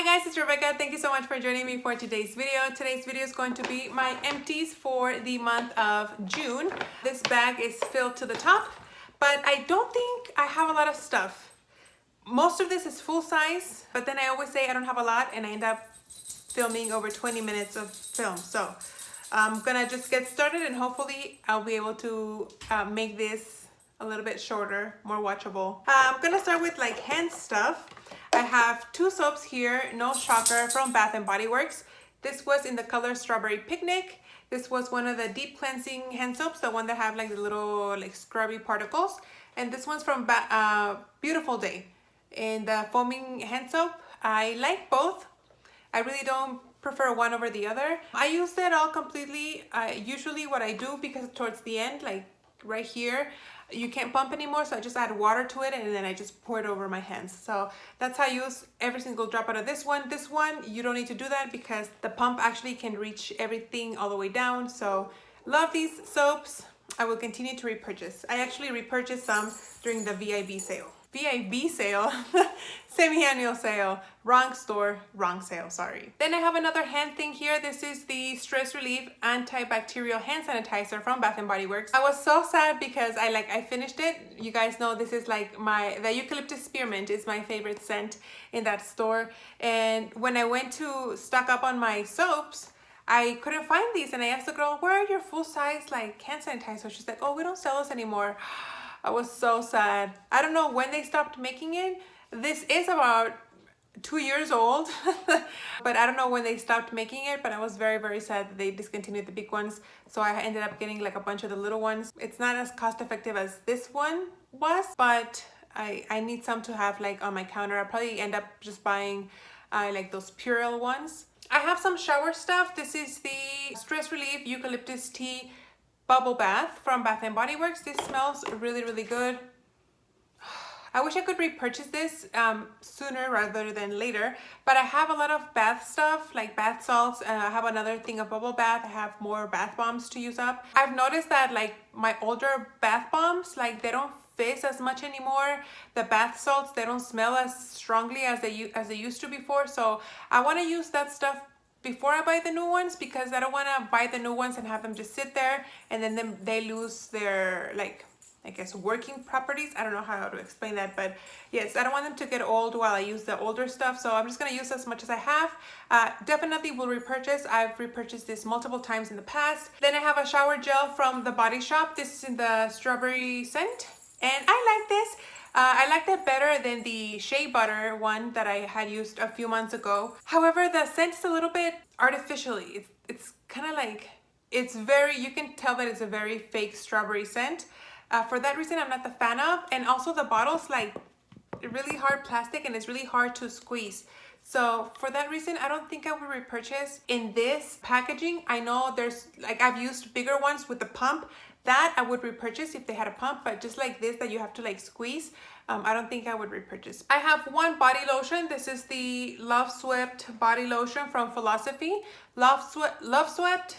Hi guys, it's Rebecca. Thank you so much for joining me for today's video. Today's video is going to be my empties for the month of June. This bag is filled to the top, but I don't think I have a lot of stuff. Most of this is full size, but then I always say I don't have a lot and I end up filming over 20 minutes of film. So I'm gonna just get started and hopefully I'll be able to make this a little bit shorter, more watchable. I'm gonna start with like hand stuff. I have two soaps here, no shocker, from Bath & Body Works. This was in the color Strawberry Picnic. This was one of the deep cleansing hand soaps, the one that have like the little like scrubby particles. And this one's from Beautiful Day in the foaming hand soap. I like both. I really don't prefer one over the other. I use it all completely. Usually what I do, because towards the end, like right here, you can't pump anymore, so I just add water to it and then I just pour it over my hands. So that's how I use every single drop out of this one. This one, you don't need to do that because the pump actually can reach everything all the way down. So love these soaps. I will continue to repurchase. I actually repurchased some during the VIB sale. VIB sale, semi-annual sale, wrong store, wrong sale, sorry. Then I have another hand thing here. This is the Stress Relief Antibacterial Hand Sanitizer from Bath & Body Works. I was so sad because I finished it. You guys know this is like the Eucalyptus Spearmint is my favorite scent in that store. And when I went to stock up on my soaps, I couldn't find these and I asked the girl, where are your full-size like hand sanitizers? She's like, oh, we don't sell those anymore. I was so sad. I don't know when they stopped making it. This is about 2 years old, but I don't know when they stopped making it, but I was very, very sad that they discontinued the big ones. So I ended up getting like a bunch of the little ones. It's not as cost effective as this one was, but I need some to have like on my counter. I'll probably end up just buying like those Purell ones. I have some shower stuff. This is the Stress Relief Eucalyptus Tea Bubble Bath from Bath & Body Works. This smells really, really good. I wish I could repurchase this sooner rather than later, but I have a lot of bath stuff like bath salts. I have another thing of bubble bath. I have more bath bombs to use up. I've noticed that like my older bath bombs, like they don't fizz as much anymore. The bath salts, they don't smell as strongly as they used to before. So I want to use that stuff before I buy the new ones, because I don't want to buy the new ones and have them just sit there and then they lose their like, I guess, working properties. I don't know how to explain that, but yes, I don't want them to get old while I use the older stuff. So I'm just going to use as much as I have. Definitely will repurchase. I've repurchased this multiple times in the past. Then I have a shower gel from the Body Shop. This is in the strawberry scent and I like this. I like that better than the shea butter one that I had used a few months ago. However, the scent is a little bit artificially. It's kind of like, it's very, you can tell that it's a very fake strawberry scent. For that reason, I'm not the fan of. And also the bottle's like really hard plastic and it's really hard to squeeze. So for that reason, I don't think I would repurchase in this packaging. I know there's like, I've used bigger ones with the pump. That I would repurchase if they had a pump, but just like this that you have to like squeeze, I don't think I would repurchase. I have one body lotion. This is the Love Swept body lotion from Philosophy. Love Swept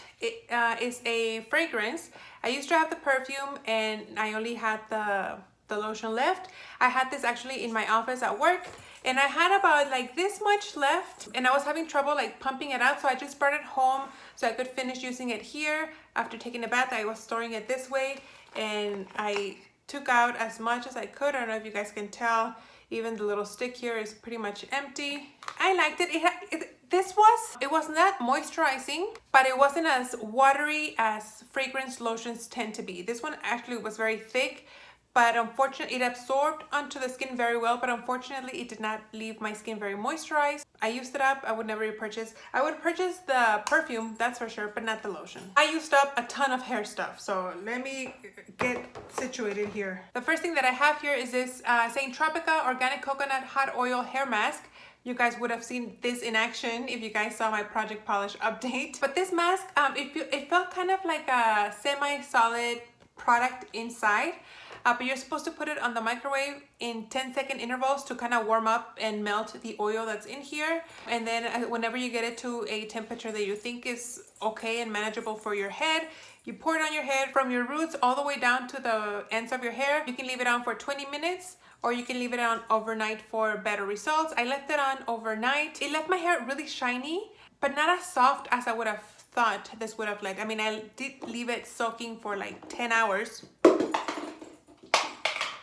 is a fragrance. I used to have the perfume and I only had the lotion left. I had this actually in my office at work and I had about like this much left and I was having trouble like pumping it out, so I just brought it home so I could finish using it here. After taking a bath, I was storing it this way and I took out as much as I could. I don't know if you guys can tell, even the little stick here is pretty much empty. I liked it. It was not moisturizing, but it wasn't as watery as fragrance lotions tend to be. This one actually was very thick, but unfortunately it absorbed onto the skin very well, but unfortunately it did not leave my skin very moisturized. I used it up. I would never repurchase. I would purchase the perfume, that's for sure, but not the lotion. I used up a ton of hair stuff, so let me get situated here. The first thing that I have here is this Saint Tropica Organic Coconut Hot Oil Hair Mask. You guys would have seen this in action if you guys saw my Project Polish update. But this mask, it felt kind of like a semi-solid product inside. But you're supposed to put it on the microwave in 10-second intervals to kind of warm up and melt the oil that's in here. And then whenever you get it to a temperature that you think is okay and manageable for your head, you pour it on your head from your roots all the way down to the ends of your hair. You can leave it on for 20 minutes or you can leave it on overnight for better results. I left it on overnight. It left my hair really shiny, but not as soft as I would have thought this would have looked. I mean, I did leave it soaking for like 10 hours.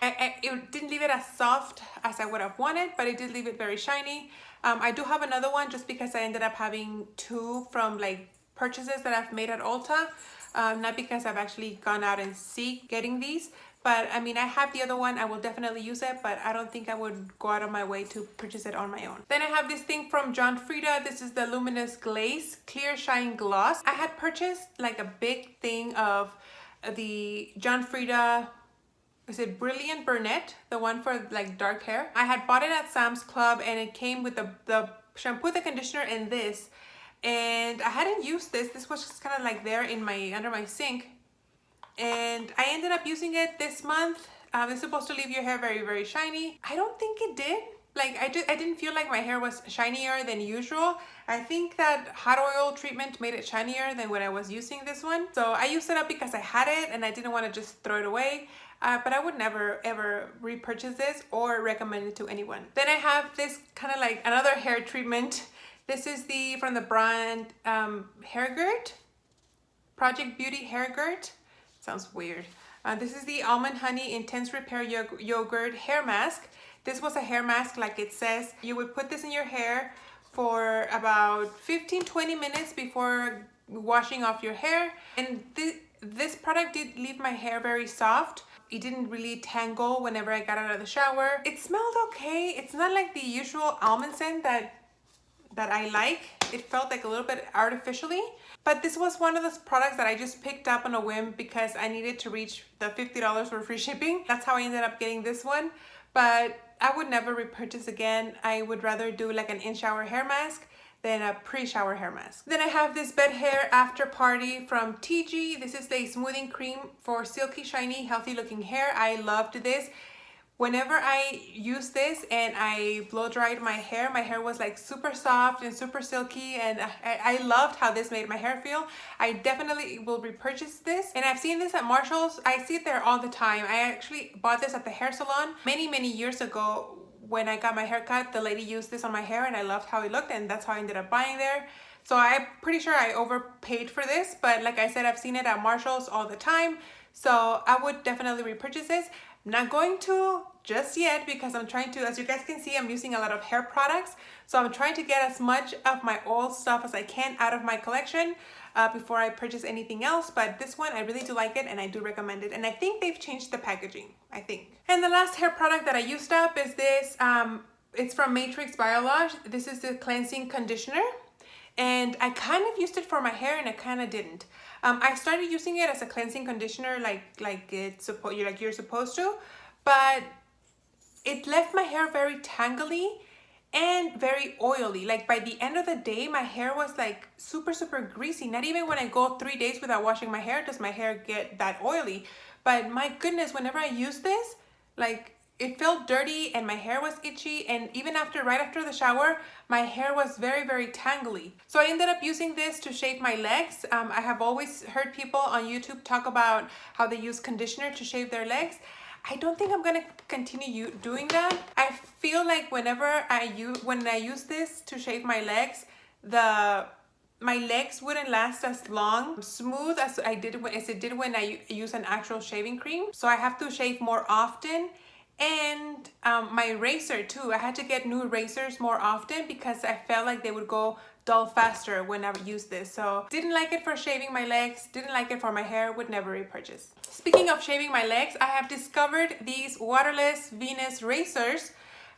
It didn't leave it as soft as I would have wanted, but it did leave it very shiny. I do have another one just because I ended up having two from like purchases that I've made at Ulta. Not because I've actually gone out and seek getting these, but I mean, I have the other one. I will definitely use it, but I don't think I would go out of my way to purchase it on my own. Then I have this thing from Frieda. This is the Luminous Glaze Clear Shine Gloss. I had purchased like a big thing of the Frieda, is it Brilliant Brunette, the one for like dark hair. I had bought it at Sam's Club, and it came with the shampoo, the conditioner, and this. And I hadn't used this. This was just kind of like there in my under my sink, and I ended up using it this month. It's supposed to leave your hair very, very shiny. I don't think it did. Like I didn't feel like my hair was shinier than usual. I think that hot oil treatment made it shinier than when I was using this one. So I used it up because I had it and I didn't want to just throw it away. But I would never ever repurchase this or recommend it to anyone. Then I have this kind of like another hair treatment. This is from the brand Hair Girt, Project Beauty Hair Girt. Sounds weird. This is the Almond Honey Intense Repair Yogurt Hair Mask. This was a hair mask like it says. You would put this in your hair for about 15-20 minutes before washing off your hair. And this product did leave my hair very soft. It didn't really tangle whenever I got out of the shower. It smelled okay. It's not like the usual almond scent that I like. It felt like a little bit artificially. But this was one of those products that I just picked up on a whim because I needed to reach the $50 for free shipping. That's how I ended up getting this one. But I would never repurchase again. I would rather do like an in-shower hair mask than a pre-shower hair mask. Then I have this bed hair after party from TG. This is the smoothing cream for silky, shiny, healthy looking hair. I loved this. Whenever I used this and I blow dried my hair was like super soft and super silky, and I loved how this made my hair feel. I definitely will repurchase this, and I've seen this at Marshall's. I see it there all the time. I actually bought this at the hair salon many years ago. When I got my hair cut, the lady used this on my hair and I loved how it looked, and that's how I ended up buying there. So I'm pretty sure I overpaid for this, but like I said, I've seen it at Marshall's all the time. So I would definitely repurchase this. I'm not going to just yet because I'm trying to, as you guys can see, I'm using a lot of hair products. So I'm trying to get as much of my old stuff as I can out of my collection before I purchase anything else. But this one, I really do like it and I do recommend it. And I think they've changed the packaging, I think. And the last hair product that I used up is this. It's from Matrix Biolage. This is the cleansing conditioner. And I kind of used it for my hair and I kind of didn't. I started using it as a cleansing conditioner like you're supposed to, but it left my hair very tangly and very oily. Like by the end of the day, my hair was like super greasy. Not even when I go 3 days without washing my hair does my hair get that oily. But my goodness, whenever I use this, like it felt dirty and my hair was itchy, and even right after the shower, my hair was very tangly. So I ended up using this to shave my legs. I have always heard people on YouTube talk about how they use conditioner to shave their legs. I don't think I'm gonna continue doing that. I feel like when I use this to shave my legs, my legs wouldn't last as long, smooth as it did when I use an actual shaving cream. So I have to shave more often. And my razor too, I had to get new razors more often because I felt like they would go dull faster when I used this. So didn't like it for shaving my legs, didn't like it for my hair, would never repurchase. Speaking of shaving my legs, I have discovered these waterless Venus razors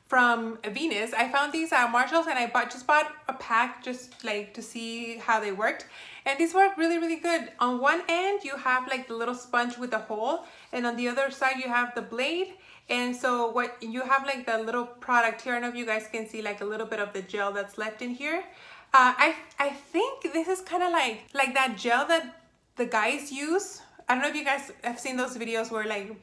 from Venus. I found these at Marshall's and I just bought a pack just like to see how they worked. And these work really good. On one end, you have like the little sponge with the hole, and on the other side, you have the blade. And so what you have like the little product here. I don't know if you guys can see like a little bit of the gel that's left in here. I think this is kind of like that gel that the guys use. I don't know if you guys have seen those videos where like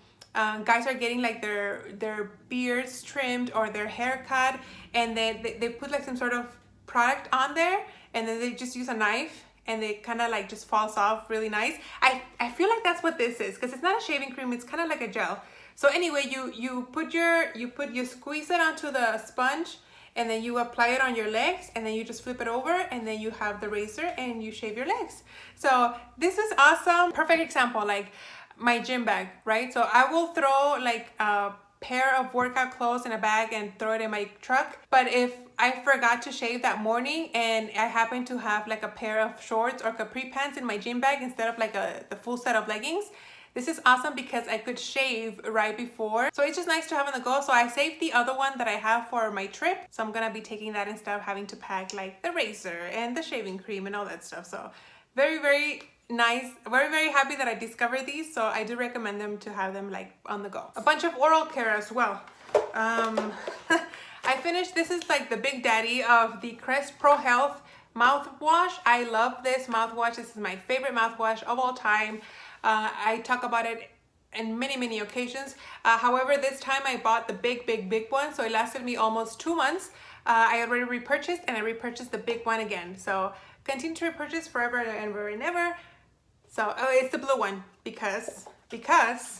guys are getting like their beards trimmed or their hair cut, and then they put like some sort of product on there, and then they just use a knife and it kind of like just falls off really nice. I feel like that's what this is, because it's not a shaving cream, it's kind of like a gel. So anyway, you squeeze it onto the sponge, and then you apply it on your legs, and then you just flip it over, and then you have the razor and you shave your legs. So this is awesome. Perfect example, like my gym bag, right? So I will throw like a pair of workout clothes in a bag and throw it in my truck. But if I forgot to shave that morning and I happen to have like a pair of shorts or capri pants in my gym bag instead of like the full set of leggings, this is awesome because I could shave right before. So it's just nice to have on the go. So I saved the other one that I have for my trip. So I'm gonna be taking that instead of having to pack like the razor and the shaving cream and all that stuff. So very, very nice. Very, very happy that I discovered these. So I do recommend them to have them like on the go. A bunch of oral care as well. I finished, this is like the big daddy of the Crest Pro Health mouthwash. I love this mouthwash. This is my favorite mouthwash of all time. I talk about it in many occasions. However, this time I bought the big one, so it lasted me almost 2 months. I already repurchased, and I repurchased the big one again. So continue to repurchase forever and ever and ever. So it's the blue one because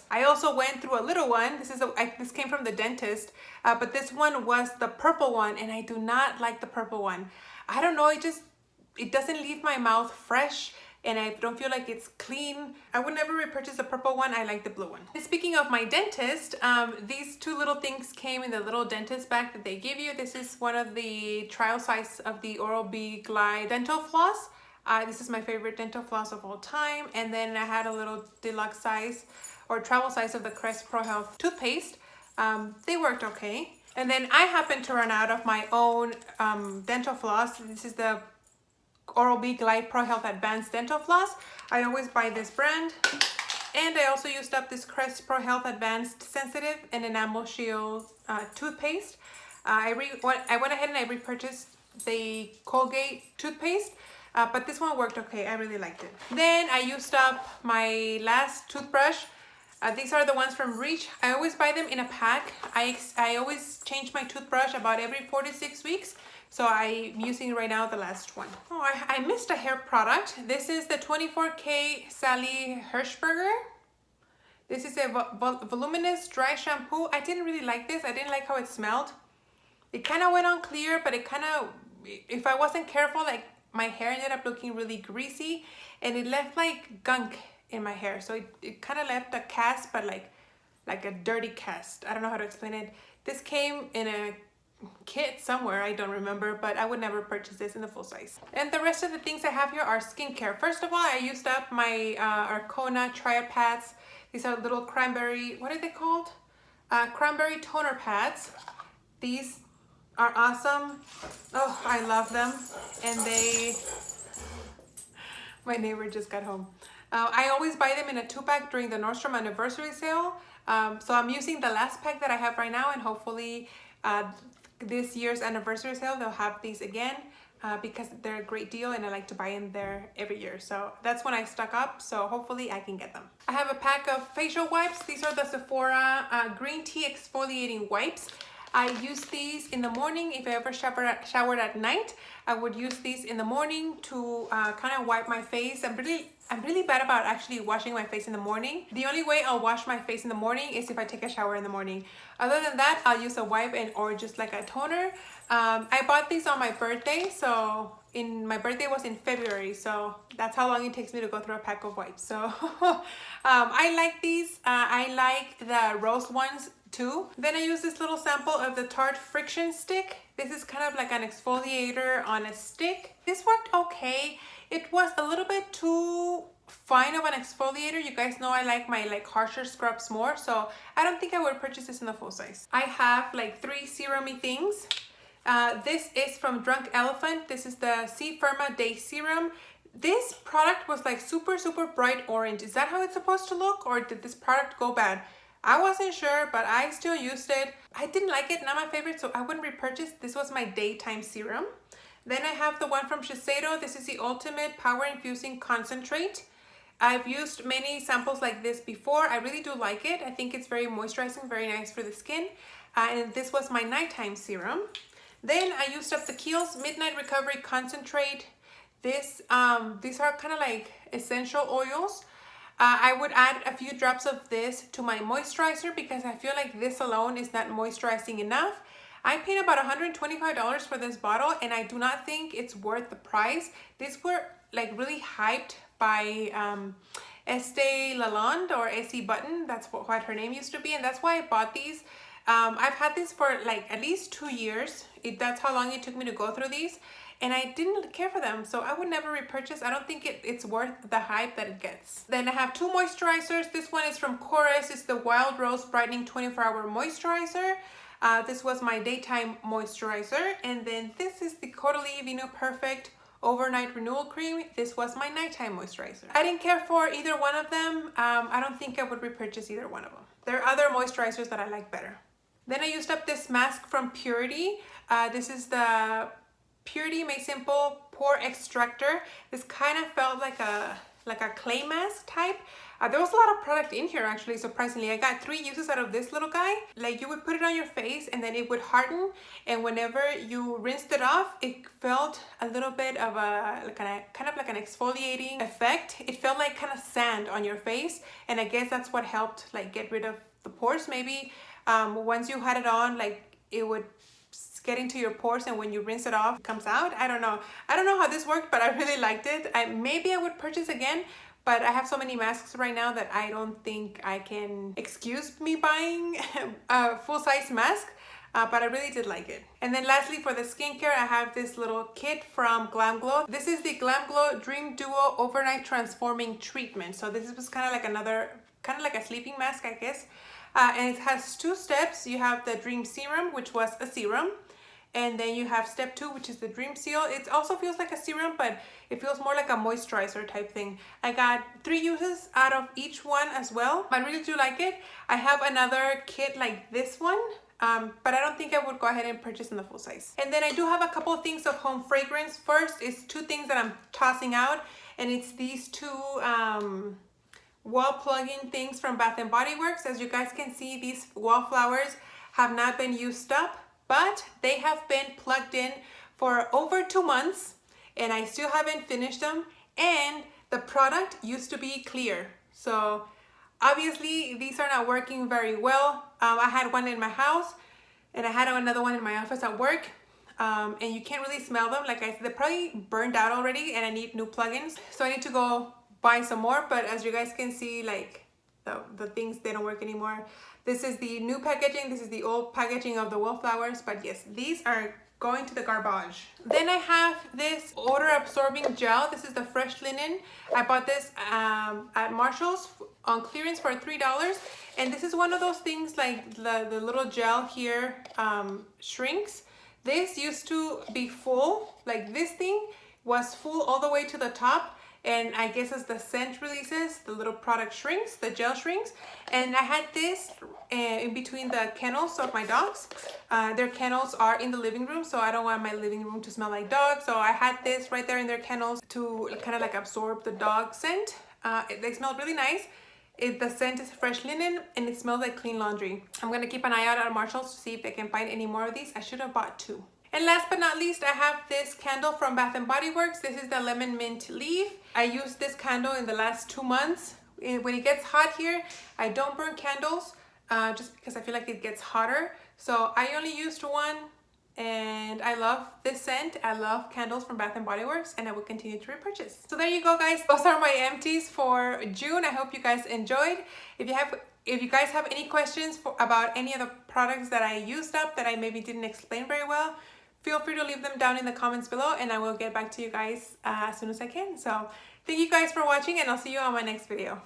I also went through a little one. This came from the dentist, but this one was the purple one, and I do not like the purple one. I don't know, it doesn't leave my mouth fresh, and I don't feel like it's clean. I would never repurchase the purple one. I like the blue one. And speaking of my dentist, these two little things came in the little dentist bag that they give you. This is one of the trial size of the Oral-B Glide dental floss. This is my favorite dental floss of all time. And then I had a little deluxe size or travel size of the Crest Pro Health toothpaste. They worked okay. And then I happened to run out of my own dental floss. This is the Oral-B Glide Pro Health Advanced Dental Floss. I always buy this brand. And I also used up this Crest Pro Health Advanced Sensitive and Enamel Shield toothpaste. I went ahead and I repurchased the Colgate toothpaste, but this one worked okay. I really liked it. Then I used up my last toothbrush. These are the ones from Reach. I always buy them in a pack. I always change my toothbrush about every 4 to 6 weeks. So I'm using right now the last one. Oh, I missed a hair product. This is the 24K Sally Hirschberger. This is a voluminous dry shampoo. I didn't really like this. I didn't like how it smelled. It kind of went on clear, but it kind of, if I wasn't careful, like my hair ended up looking really greasy, and it left like gunk in my hair. So it kind of left a cast, but like a dirty cast. I don't know how to explain it. This came in a kit somewhere, I don't remember, but I would never purchase this in the full size. And the rest of the things I have here are skincare. First of all, I used up my Arcona Triad pads. These are little cranberry, what are they called? Cranberry toner pads. These are awesome. Oh, I love them. And my neighbor just got home. I always buy them in a 2-pack during the Nordstrom anniversary sale. So I'm using the last pack that I have right now, and hopefully this year's anniversary sale they'll have these again because they're a great deal, and I like to buy in there every year. So that's when I stock up, so hopefully I can get them. I have a pack of facial wipes. These are the Sephora green tea exfoliating wipes. I use these in the morning. If I ever showered at night, I would use these in the morning to kind of wipe my face. I'm really bad about actually washing my face in the morning. The only way I'll wash my face in the morning is if I take a shower in the morning. Other than that, I'll use a wipe or just like a toner. I bought these on my birthday, so my birthday was in February, so that's how long it takes me to go through a pack of wipes. So I like these. I like the rose ones too. Then I use this little sample of the Tarte Friction Stick. This is kind of like an exfoliator on a stick. This worked okay. It was a little bit too fine of an exfoliator. You guys know I like my harsher scrubs more, so I don't think I would purchase this in the full size. I have like 3 serum-y things. This is from Drunk Elephant. This is the C Firma Day Serum. This product was like super bright orange. Is that how it's supposed to look, or did this product go bad? I wasn't sure, but I still used it. I didn't like it, not my favorite, so I wouldn't repurchase. This was my daytime serum. Then I have the one from Shiseido. This is the Ultimate Power Infusing Concentrate. I've used many samples like this before. I really do like it. I think it's very moisturizing, very nice for the skin. And this was my nighttime serum. Then I used up the Kiehls Midnight Recovery Concentrate. These are kind of like essential oils. I would add a few drops of this to my moisturizer because I feel like this alone is not moisturizing enough. I paid about $125 for this bottle and I do not think it's worth the price. These were like really hyped by Estee Lalonde or Essie Button. That's what her name used to be, and that's why I bought these. I've had this for like at least 2 years. That's how long it took me to go through these, and I didn't care for them, so I would never repurchase. I don't think it's worth the hype that it gets. Then I have two moisturizers. This one is from Kiehls. It's the Wild Rose Brightening 24-Hour Moisturizer. This was my daytime moisturizer, and then this is the Caudalie Vino Perfect Overnight Renewal Cream. This was my nighttime moisturizer. I didn't care for either one of them. I don't think I would repurchase either one of them. There are other moisturizers that I like better. Then I used up this mask from Purity. This is the Purity Made Simple Pore Extractor. This kind of felt like a clay mask type. There was a lot of product in here actually, surprisingly. I got 3 uses out of this little guy. Like, you would put it on your face and then it would harden, and whenever you rinsed it off, it felt a little bit of a kind of like an exfoliating effect. It felt like kind of sand on your face, and I guess that's what helped like get rid of the pores. Maybe once you had it on, like it would get into your pores, and when you rinse it off, it comes out. I don't know how this worked, but I really liked it. Maybe I would purchase again, but I have so many masks right now that I don't think I can excuse me buying a full-size mask, but I really did like it. And then lastly, for the skincare, I have this little kit from Glam Glow. This is the Glam Glow Dream Duo Overnight Transforming Treatment. So this was kind of like kind of like a sleeping mask, I guess. And it has 2 steps. You have the Dream Serum, which was a serum. And then you have step 2, which is the Dream Seal. It also feels like a serum, but it feels more like a moisturizer type thing. I got 3 uses out of each one as well. I really do like it. I have another kit like this one, but I don't think I would go ahead and purchase in the full size. And then I do have a couple of things of home fragrance. First is 2 things that I'm tossing out, and it's these 2 wall plug-in things from Bath & Body Works. As you guys can see, these wallflowers have not been used up, but they have been plugged in for over 2 months, and I still haven't finished them, and the product used to be clear. So obviously these are not working very well. I had one in my house, and I had another one in my office at work, and you can't really smell them. Like they're probably burned out already, and I need new plugins. So I need to go buy some more, but as you guys can see, like the things, they don't work anymore. This is the new packaging. This is the old packaging of the wallflowers, but yes, these are going to the garbage. Then I have this odor absorbing gel. This is the Fresh Linen. I bought this at Marshall's on clearance for $3, and this is one of those things like the little gel here shrinks. This used to be full, like this thing was full all the way to the top, and I guess as the scent releases, the little product shrinks, the gel shrinks. And I had this in between the kennels of my dogs. Their kennels are in the living room, so I don't want my living room to smell like dog. So I had this right there in their kennels to kind of like absorb the dog scent. They smell really nice. The scent is Fresh Linen, and it smells like clean laundry. I'm gonna keep an eye out at Marshall's to see if I can find any more of these. I should have bought 2. And last but not least, I have this candle from Bath & Body Works. This is the Lemon Mint Leaf. I used this candle in the last 2 months. When it gets hot here, I don't burn candles just because I feel like it gets hotter. So I only used 1, and I love this scent. I love candles from Bath & Body Works, and I will continue to repurchase. So there you go, guys. Those are my empties for June. I hope you guys enjoyed. If you guys have any questions about any of the products that I used up that I maybe didn't explain very well, feel free to leave them down in the comments below, and I will get back to you guys as soon as I can. So thank you guys for watching, and I'll see you on my next video.